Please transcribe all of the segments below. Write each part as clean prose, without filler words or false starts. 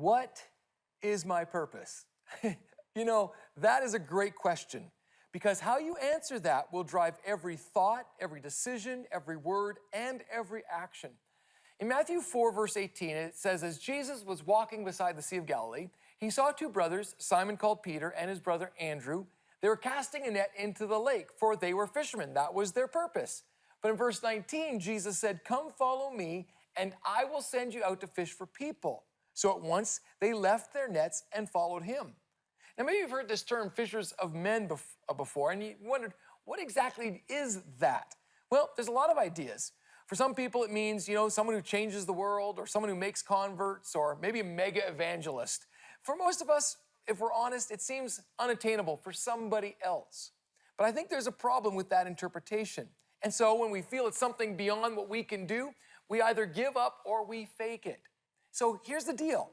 What is my purpose? That is a great question because how you answer that will drive every thought, every decision, every word, and every action. In Matthew 4, verse 18, it says, as Jesus was walking beside the Sea of Galilee, he saw two brothers, Simon called Peter and his brother Andrew. They were casting a net into the lake, for they were fishermen. That was their purpose. But in verse 19, Jesus said, come follow me, and I will send you out to fish for people. So at once they left their nets and followed him. Now maybe you've heard this term fishers of men before, and you wondered, what exactly is that? Well, there's a lot of ideas. For some people it means, someone who changes the world, or someone who makes converts, or maybe a mega evangelist. For most of us, if we're honest, it seems unattainable for somebody else. But I think there's a problem with that interpretation. And so when we feel it's something beyond what we can do, we either give up or we fake it. So here's the deal.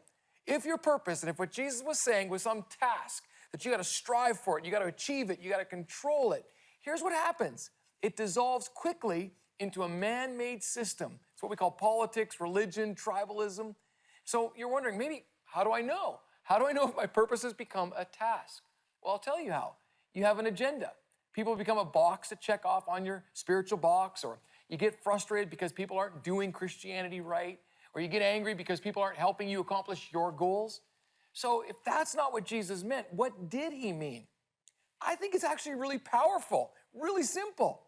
If your purpose, and if what Jesus was saying was some task that you got to strive for it, you got to achieve it, you got to control it, here's what happens. It dissolves quickly into a man-made system. It's what we call politics, religion, tribalism. So you're wondering, maybe, how do I know? How do I know if my purpose has become a task? Well, I'll tell you how. You have an agenda. People become a box to check off on your spiritual box, or you get frustrated because people aren't doing Christianity right, or you get angry because people aren't helping you accomplish your goals. So if that's not what Jesus meant, what did he mean? I think it's actually really powerful, really simple.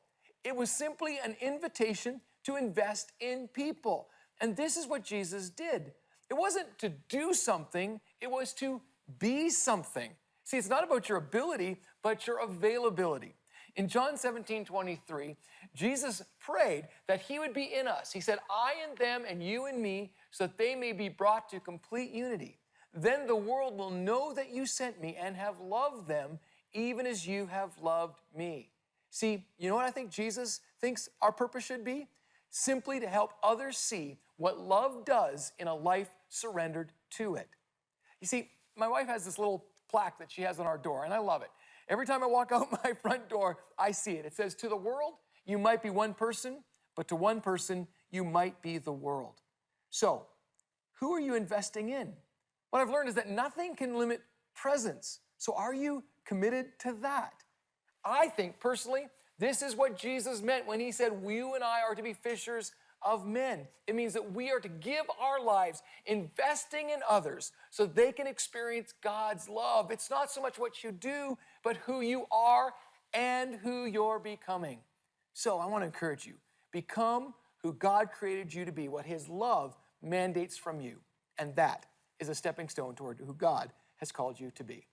It was simply an invitation to invest in people. And this is what Jesus did. It wasn't to do something, it was to be something. See, it's not about your ability, but your availability. In John 17:23, Jesus prayed that he would be in us. He said, I in them and you in me, so that they may be brought to complete unity. Then the world will know that you sent me and have loved them, even as you have loved me. See, you know what I think Jesus thinks our purpose should be? Simply to help others see what love does in a life surrendered to it. You see, my wife has this little plaque that she has on our door, and I love it. Every time I walk out my front door, I see it. It says, to the world, you might be one person, but to one person, you might be the world. So, who are you investing in? What I've learned is that nothing can limit presence. So are you committed to that? I think, personally, this is what Jesus meant when he said, you and I are to be fishers of men. It means that we are to give our lives investing in others so they can experience God's love. It's not so much what you do, but who you are and who you're becoming. So I want to encourage you, become who God created you to be, what his love mandates from you. And that is a stepping stone toward who God has called you to be.